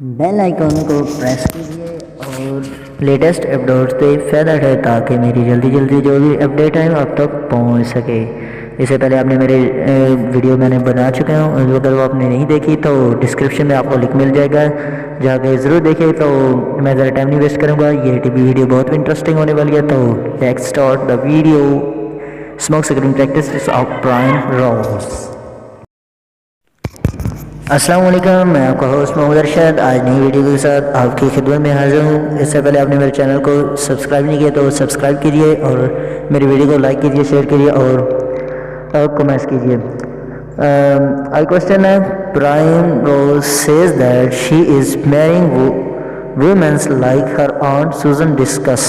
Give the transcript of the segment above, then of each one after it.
Bell icon کو press کیجیے اور لیٹسٹ اپڈیٹس پہ فائدہ اٹھائے تاکہ میری جلدی جو بھی اپڈیٹ ہیں آپ تک پہنچ سکے۔ اس سے پہلے آپ نے میرے ویڈیو میں نے بنا چکا ہوں، اگر وہ آپ نے نہیں دیکھی تو ڈسکرپشن میں آپ کو لنک مل جائے گا، جا کے ضرور دیکھیں۔ تو میں ذرا ٹائم نہیں ویسٹ کروں گا، یہ ویڈیو بہت انٹرسٹنگ ہونے والی ہے۔ تو let's start the video. Smoke cigarette practice of Primrose. السلام علیکم، میں آپ کا ہوسٹ محمد ارشد آج نئی ویڈیو کے ساتھ آپ کی خدمت میں حاضر ہوں۔ اس سے پہلے آپ نے میرے چینل کو سبسکرائب نہیں کیا تو سبسکرائب کیجیے اور میری ویڈیو کو لائک کیجیے، شیئر کیجیے اور کمنٹس کیجیے۔ آئی کوشچن ہے، Primrose says that she is marrying womens like her aunt Susan discuss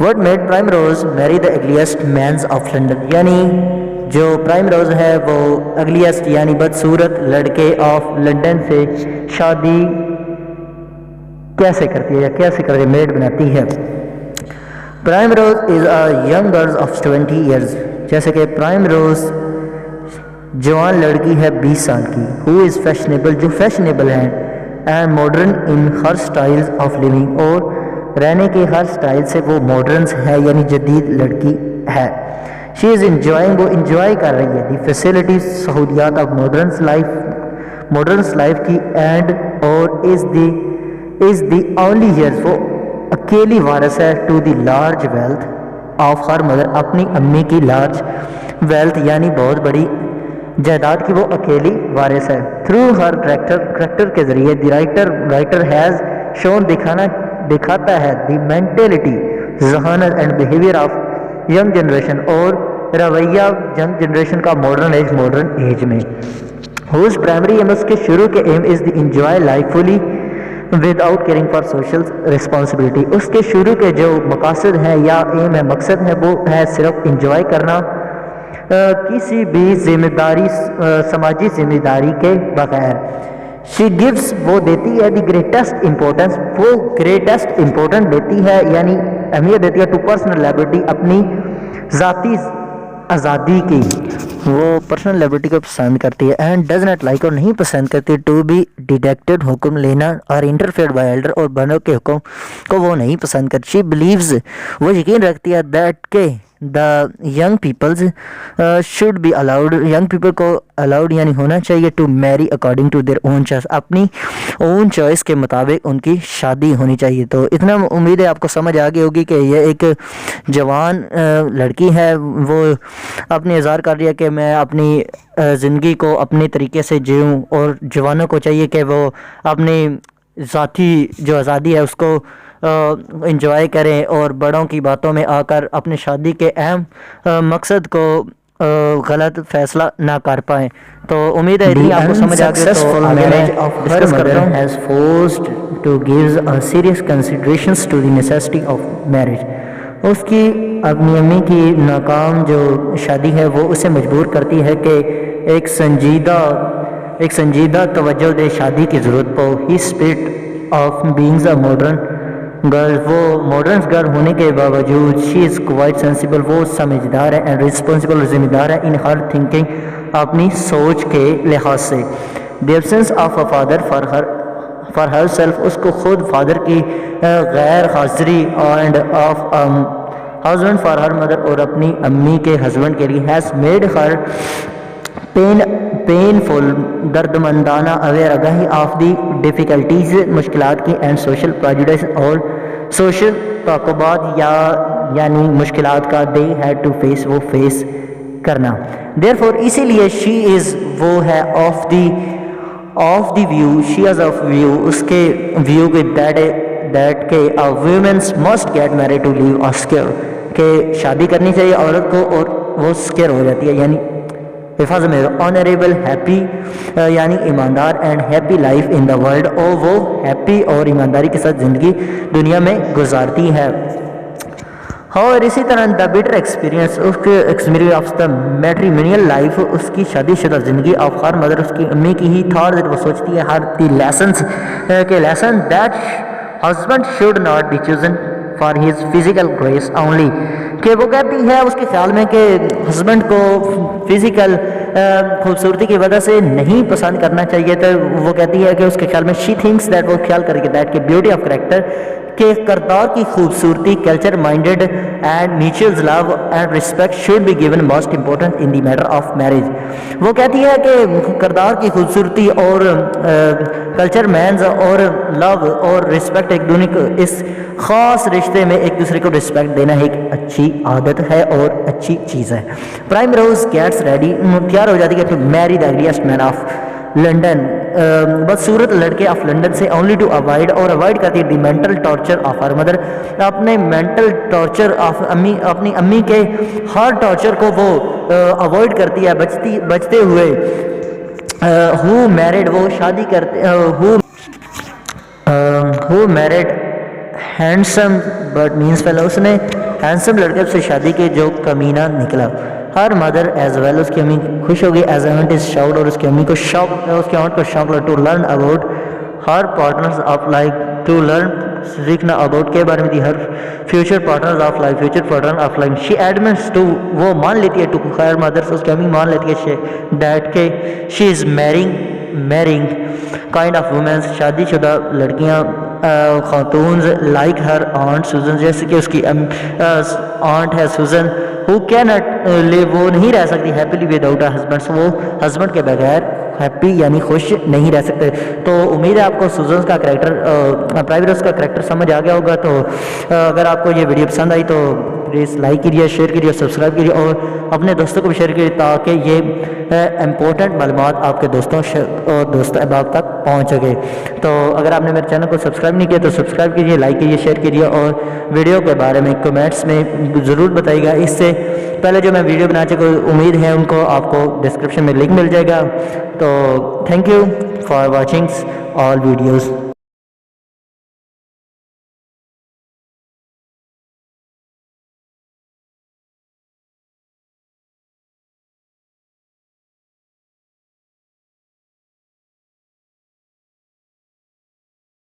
What made Prime Rose marry the ugliest man of London؟ یعنی جو پرائم روز ہے وہ اگلیسٹ یعنی بدصورت لڑکے آف لنڈن سے شادی کیسے کرتی ہے یا کیسے کرتی میڈ بناتی ہے۔ Primrose is a young girl of 20 years, جیسے کہ پرائم روز جوان لڑکی ہے 20 سال کی، ہو از فیشنیبل جو فیشنیبل ہے، and modern in her styles of living اور رہنے کے ہر سٹائل سے وہ ماڈرنز ہے یعنی جدید لڑکی ہے۔ شی از انجوائنگ وہ انجوائے کر رہی ہے دی فیسلٹیز سہولیات آف ماڈرنس لائف کی، اینڈ اور از دی اونلی ہیئرز وہ اکیلی وارث ہے to the large wealth of her mother اپنی امی کی لارج ویلتھ یعنی بہت بڑی جائیداد کی وہ اکیلی وارث ہے۔ تھرو ہر کریکٹر کے ذریعے دی رائٹر ہیز شون دکھاتا ہے دی مینٹلٹی ذہانت and behaviour of young generation اور رویہ ینگ جنریشن کا ماڈرن ایج میں، ہوز پرائمری ایم اس کے شروع کے aim is the enjoy life fully without caring for social responsibility, اس کے شروع کے جو مقاصد ہیں یا ایم ہے مقصد ہے وہ ہے صرف انجوائے کرنا کسی بھی سماجی ذمہ داری کے بغیر۔ شی گیوز وہ دیتی ہے دی گریٹسٹ امپورٹنس وہ گریٹسٹ امپورٹنٹ دیتی ہے یعنی اہمیت دیتی ہے ٹو پرسنل لائبلٹی اپنی ذاتی آزادی کی، وہ پرسنل لائبلٹی کو پسند کرتی ہے، اینڈ ڈز ناٹ لائک اور نہیں پسند کرتی ٹو بی ڈیڈکٹڈ حکم لینا اور انٹرفیئرڈ بائی ایلڈر اور بڑوں کے حکم کو وہ نہیں پسند کرتی۔ شی بلیوز وہ یقین رکھتی ہے دیٹ کہ the young peoples should be allowed young people کو الاؤڈ یعنی ہونا چاہیے to marry according to their own choice اپنی اون چوائس کے مطابق ان کی شادی ہونی چاہیے۔ تو اتنا امید ہے آپ کو سمجھ آ گئی ہوگی کہ یہ ایک جوان لڑکی ہے، وہ اپنے اظہار کر رہی ہے کہ میں اپنی زندگی کو اپنے طریقے سے جیوں، اور جوانوں کو چاہیے کہ وہ اپنی ذاتی جو آزادی ہے اس کو انجوائے کریں اور بڑوں کی باتوں میں آ کر اپنے شادی کے اہم مقصد کو غلط فیصلہ نہ کر پائیں۔ تو امید ہے اتنی آپ کو سمجھ آ گئی۔ تو آگے میں ڈسکس کرتا ہوں۔ has forced to give a serious considerations to the necessity of marriage، اس کی اپنی امی کی ناکام جو شادی ہے وہ اسے مجبور کرتی ہے کہ ایک سنجیدہ توجہ دے شادی کی ضرورت پو۔ He spirit of beings a modern girl, وہ ماڈرن گرل ہونے کے باوجود شی از کوائٹ سینسیبل وہ سمجھدار ہے، اینڈ رسپانسبل اور ذمہ دار ہے ان ہر تھنکنگ اپنی سوچ کے لحاظ سے۔ The absence of a father for herself, اس کو خود فادر کی غیر حاضری، and of husband for her mother اور اپنی امی کے ہسبینڈ کے لیے، ہیز میڈ ہر پینفل دردمندانہ اویئر آگاہی آف دی ڈیفیکلٹیز مشکلات کی، اینڈ سوشل پریجوڈس اور سوشل تعقبات یعنی مشکلات کا دے ہیڈ ٹو فیس وہ فیس کرنا۔ دیر فور اسی لیے شی از وہ ہے of the view she is of view اس کے ویو کے دیٹ کہ womens must get married to live secure کہ شادی کرنی چاہیے عورت کو اور وہ سکیئر ہو جاتی ہے یعنی حفاظت میں آنریبل ہیپی یعنی ایماندار and happy life in the world, اور وہ ہیپی اور ایمانداری کے ساتھ زندگی دنیا میں گزارتی ہے۔ اور اسی طرح دا بیٹر ایکسپیرینس اس کے experience of the matrimonial life اس کی شادی شدہ زندگی آف ہر مدر اس کی امی کی ہی تھا، وہ سوچتی ہے ہر دی لیسنس کے lesson that husband should not be chosen for his physical grace only, کہ وہ کہتی ہے اس کے خیال میں کہ ہسبینڈ کو فزیکل خوبصورتی کی وجہ سے نہیں پسند کرنا چاہیے. تو وہ کہتی ہے کہ اس کے خیال میں شی تھنکس دیٹ، وہ خیال کر کے دیٹ کہ بیوٹی آف کریکٹر، کہ کردار کی خوبصورتی، culture minded and mutuals love and respect should be given most important in the matter of marriage. وہ کہتی ہے کہ کردار کی خوبصورتی اور کلچر مینز اور لو اور رسپیکٹ ایک دوسرے کو، اس خاص رشتے میں ایک دوسرے کو رسپیکٹ دینا ایک اچھی عادت ہے اور اچھی چیز ہے. پرائم روز گیٹس ریڈی، تیار ہو جاتی ہے to marry the ugliest man of London, بدصورت لڑکے آف لنڈن سے، اونلی ٹو اوائڈ، اور اوائڈ کرتی ہے the mental torture of her mother, اپنے مینٹل ٹارچر آف امی، اپنی امی کے ہر ٹارچر کو وہ اوائڈ کرتی ہے بچتے ہوئے. ہو میرڈ، وہ شادی کرتے، who married handsome but means fellow, اس نے ہینڈسم لڑکے سے شادی کی جو کمینہ نکلا. ہر مدر ایز ویل، اس کی امی خوش ہو گئی، ایز اینٹ از شاؤٹ، اور اس کی امی کو شوق، اس کے آنٹ کو شوق لگا، to learn about her partners of life, to learn سیکھنا اباؤٹ کے بارے میں the her future partners of life, future partner of life. She admits to, وہ مان لیتی ہے، ٹو ہر مدرس، اس کی امی مان لیتی ہے دیٹ کہ شی از میرنگ کائنڈ آف وومینس، شادی شدہ لڑکیاں، خاتون لائک ہر آنٹ سوزن، جیسے کہ اس کی آنٹ ہے سوزن، ہو کین ناٹ لیو، وہ نہیں رہ سکتی ہیپیلی وداؤٹ اے ہسبینڈ، وہ ہسبینڈ کے بغیر ہیپی یعنی خوش نہیں رہ سکتے. تو امید ہے آپ کو سوزنس کا کریکٹر، پرائم روز کا کریکٹر سمجھ آ گیا ہوگا. تو اگر آپ کو یہ ویڈیو پسند آئی تو پلیز لائک کیجیے، شیئر کیجیے، سبسکرائب کیجیے، اور اپنے دوستوں کو بھی شیئر کیجیے تاکہ یہ امپورٹنٹ معلومات آپ کے دوستوں اور دوست احباب تک پہنچ سکے. تو اگر آپ نے میرے چینل کو سبسکرائب نہیں کیا تو سبسکرائب کیجیے، لائک کیجیے، شیئر کیجیے، اور ویڈیو کے بارے میں کمنٹس میں ضرور بتائیے گا. اس سے پہلے جو میں ویڈیو بنا چکا امید ہے ان کو آپ کو ڈسکرپشن میں لنک مل جائے گا. تو thank you for watching all videos.